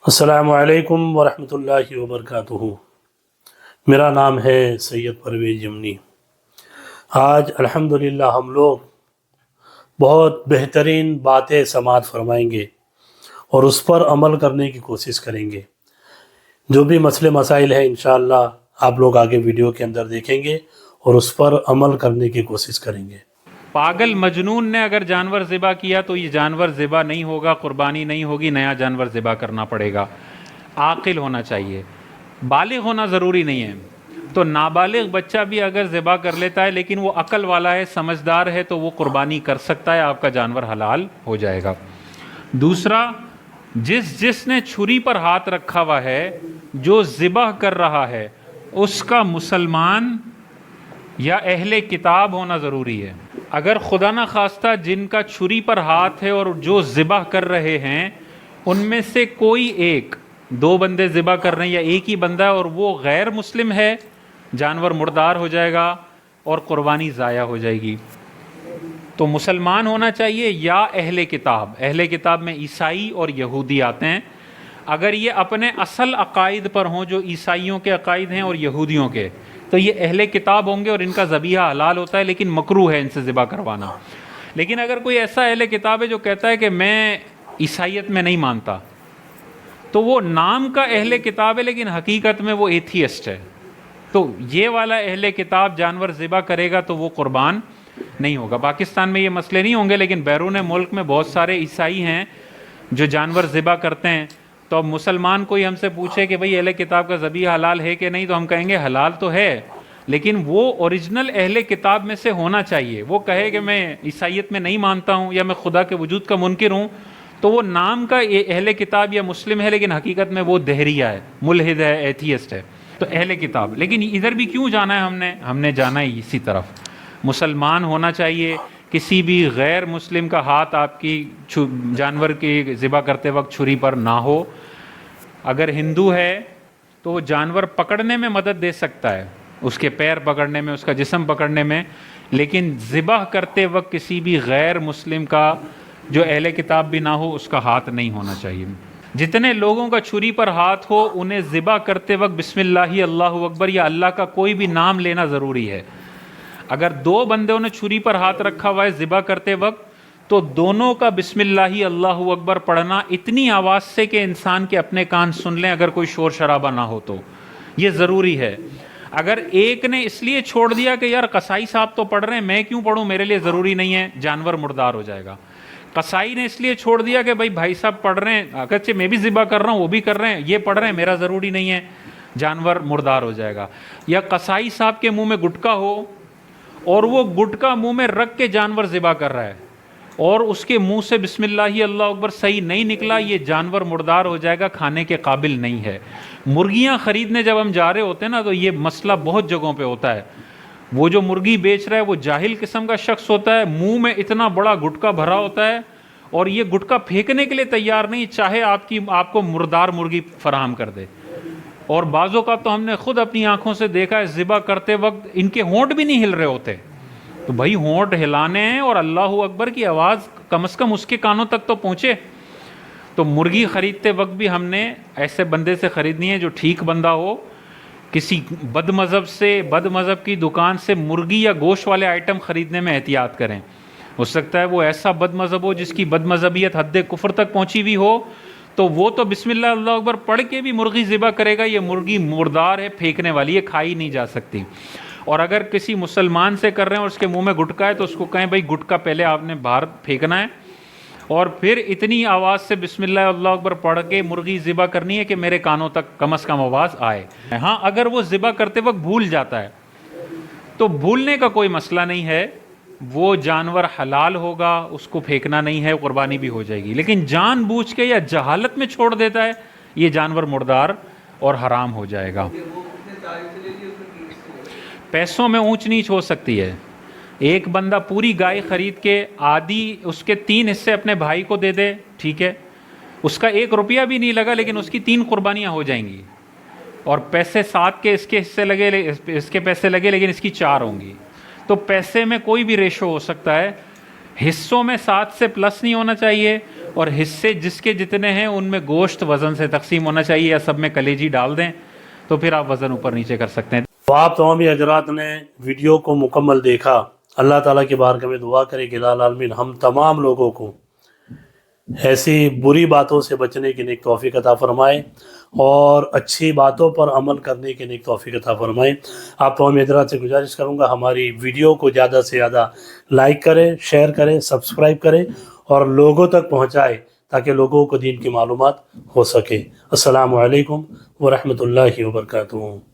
السلام علیکم ورحمۃ اللہ وبرکاتہ۔ میرا نام ہے سید پرویز یمنی۔ آج الحمدللہ ہم لوگ بہت بہترین باتیں سماعت فرمائیں گے اور اس پر عمل کرنے کی کوشش کریں گے۔ جو بھی مسئلے مسائل ہیں انشاءاللہ آپ لوگ آگے ویڈیو کے اندر دیکھیں گے اور اس پر عمل کرنے کی کوشش کریں گے۔ پاگل مجنون نے اگر جانور ذبح کیا تو یہ جانور ذبح نہیں ہوگا، قربانی نہیں ہوگی، نیا جانور ذبح کرنا پڑے گا۔ عاقل ہونا چاہیے، بالغ ہونا ضروری نہیں ہے۔ تو نابالغ بچہ بھی اگر ذبح کر لیتا ہے لیکن وہ عقل والا ہے، سمجھدار ہے، تو وہ قربانی کر سکتا ہے، آپ کا جانور حلال ہو جائے گا۔ دوسرا، جس نے چھری پر ہاتھ رکھا ہوا ہے، جو ذبح کر رہا ہے، اس کا مسلمان یا اہل کتاب ہونا ضروری ہے۔ اگر خدا نہ خواستہ جن کا چھری پر ہاتھ ہے اور جو ذبح کر رہے ہیں ان میں سے کوئی ایک، دو بندے ذبح کر رہے ہیں یا ایک ہی بندہ ہے اور وہ غیر مسلم ہے، جانور مردار ہو جائے گا اور قربانی ضائع ہو جائے گی۔ تو مسلمان ہونا چاہیے یا اہل کتاب۔ اہل کتاب میں عیسائی اور یہودی آتے ہیں۔ اگر یہ اپنے اصل عقائد پر ہوں جو عیسائیوں کے عقائد ہیں اور یہودیوں کے، تو یہ اہل کتاب ہوں گے اور ان کا ذبیحہ حلال ہوتا ہے، لیکن مکروہ ہے ان سے ذبح کروانا۔ لیکن اگر کوئی ایسا اہل کتاب ہے جو کہتا ہے کہ میں عیسائیت میں نہیں مانتا، تو وہ نام کا اہل کتاب ہے لیکن حقیقت میں وہ ایتھیسٹ ہے، تو یہ والا اہل کتاب جانور ذبح کرے گا تو وہ قربان نہیں ہوگا۔ پاکستان میں یہ مسئلے نہیں ہوں گے، لیکن بیرون ملک میں بہت سارے عیسائی ہیں جو جانور ذبح کرتے ہیں۔ تو اب مسلمان کوئی ہم سے پوچھے کہ بھئی اہل کتاب کا ذبیحہ حلال ہے کہ نہیں، تو ہم کہیں گے حلال تو ہے، لیکن وہ اوریجنل اہل کتاب میں سے ہونا چاہیے۔ وہ کہے کہ میں عیسائیت میں نہیں مانتا ہوں یا میں خدا کے وجود کا منکر ہوں، تو وہ نام کا اہل کتاب یا مسلم ہے لیکن حقیقت میں وہ دہریہ ہے، ملحد ہے، ایتھیسٹ ہے، تو اہل کتاب۔ لیکن ادھر بھی کیوں جانا ہے ہم نے جانا ہے اسی طرف۔ مسلمان ہونا چاہیے، کسی بھی غیر مسلم کا ہاتھ آپ کی جانور کی ذبح کرتے وقت چھری پر نہ ہو۔ اگر ہندو ہے تو وہ جانور پکڑنے میں مدد دے سکتا ہے، اس کے پیر پکڑنے میں، اس کا جسم پکڑنے میں، لیکن ذبح کرتے وقت کسی بھی غیر مسلم کا جو اہل کتاب بھی نہ ہو اس کا ہاتھ نہیں ہونا چاہیے۔ جتنے لوگوں کا چھری پر ہاتھ ہو انہیں ذبح کرتے وقت بسم اللہ اللہ اکبر یا اللہ کا کوئی بھی نام لینا ضروری ہے۔ اگر دو بندوں نے چھری پر ہاتھ رکھا ہوا ہے ذبح کرتے وقت، تو دونوں کا بسم اللہ اللہ اکبر پڑھنا اتنی آواز سے کہ انسان کے اپنے کان سن لیں، اگر کوئی شور شرابہ نہ ہو تو یہ ضروری ہے۔ اگر ایک نے اس لیے چھوڑ دیا کہ یار قصائی صاحب تو پڑھ رہے ہیں، میں کیوں پڑھوں، میرے لیے ضروری نہیں ہے، جانور مردار ہو جائے گا۔ قصائی نے اس لیے چھوڑ دیا کہ بھائی صاحب پڑھ رہے ہیں، اگرچہ میں بھی ذبح کر رہا ہوں، وہ بھی کر رہے ہیں، یہ پڑھ رہے ہیں، میرا ضروری نہیں ہے، جانور مردار ہو جائے گا۔ یا قصائی صاحب کے منہ میں گٹکا ہو اور وہ گٹکا منہ میں رکھ کے جانور ذبح کر رہا ہے اور اس کے منہ سے بسم اللہ اللہ اکبر صحیح نہیں نکلا، یہ جانور مردار ہو جائے گا، کھانے کے قابل نہیں ہے۔ مرغیاں خریدنے جب ہم جا رہے ہوتے ہیں نا، تو یہ مسئلہ بہت جگہوں پہ ہوتا ہے۔ وہ جو مرغی بیچ رہا ہے وہ جاہل قسم کا شخص ہوتا ہے، منہ میں اتنا بڑا گٹکا بھرا ہوتا ہے اور یہ گٹکا پھینکنے کے لیے تیار نہیں، چاہے آپ کو مردار مرغی فراہم کر دے۔ اور بعض اوقات تو ہم نے خود اپنی آنکھوں سے دیکھا ہے، ذبح کرتے وقت ان کے ہونٹ بھی نہیں ہل رہے ہوتے، تو بھائی ہونٹ ہلانے ہیں اور اللہ اکبر کی آواز کم از کم اس کے کانوں تک تو پہنچے۔ تو مرغی خریدتے وقت بھی ہم نے ایسے بندے سے خریدنی ہے جو ٹھیک بندہ ہو۔ کسی بد مذہب کی دکان سے مرغی یا گوشت والے آئٹم خریدنے میں احتیاط کریں۔ ہو سکتا ہے وہ ایسا بد مذہب ہو جس کی بد مذہبیت حد کفر تک پہنچی ہوئی ہو، تو وہ تو بسم اللہ اللہ اکبر پڑھ کے بھی مرغی ذبح کرے گا، یہ مرغی مردار ہے، پھینکنے والی، یہ کھائی نہیں جا سکتی۔ اور اگر کسی مسلمان سے کر رہے ہیں اور اس کے منہ میں گٹکا ہے تو اس کو کہیں بھائی گٹکا پہلے آپ نے باہر پھینکنا ہے اور پھر اتنی آواز سے بسم اللہ اللہ اکبر پڑھ کے مرغی ذبح کرنی ہے کہ میرے کانوں تک کم از کم آواز آئے۔ ہاں اگر وہ ذبح کرتے وقت بھول جاتا ہے تو بھولنے کا کوئی مسئلہ نہیں ہے، وہ جانور حلال ہوگا، اس کو پھینکنا نہیں ہے، قربانی بھی ہو جائے گی۔ لیکن جان بوجھ کے یا جہالت میں چھوڑ دیتا ہے، یہ جانور مردار اور حرام ہو جائے گا۔ پیسوں میں اونچ نیچ ہو سکتی ہے۔ ایک بندہ پوری گائے خرید کے آدھی اس کے 3 حصے اپنے بھائی کو دے دے، ٹھیک ہے، اس کا 1 روپیہ بھی نہیں لگا لیکن اس کی 3 قربانیاں ہو جائیں گی، اور پیسے 7 کے اس کے حصے لگے، اس کے پیسے لگے لیکن اس کی 4 ہوں گی۔ تو پیسے میں کوئی بھی ریشو ہو سکتا ہے، حصوں میں 7 سے پلس نہیں ہونا چاہیے، اور حصے جس کے جتنے ہیں ان میں گوشت وزن سے تقسیم ہونا چاہیے، یا سب میں کلیجی ڈال دیں تو پھر آپ وزن اوپر نیچے کر سکتے ہیں۔ تو آپ تمامی حضرات نے ویڈیو کو مکمل دیکھا، اللہ تعالیٰ کی بارگاہ میں دعا کرے کہ الہ العالمین ہم تمام لوگوں کو ایسی بری باتوں سے بچنے کی نیک توفیق عطا فرمائے اور اچھی باتوں پر عمل کرنے کی نیک توفیق عطا فرمائے۔ آپ تمام حضرات سے گزارش کروں گا ہماری ویڈیو کو زیادہ سے زیادہ لائک کریں، شیئر کریں، سبسکرائب کریں اور لوگوں تک پہنچائیں تاکہ لوگوں کو دین کی معلومات ہو سکے۔ السلام علیکم ورحمۃ اللہ وبرکاتہ۔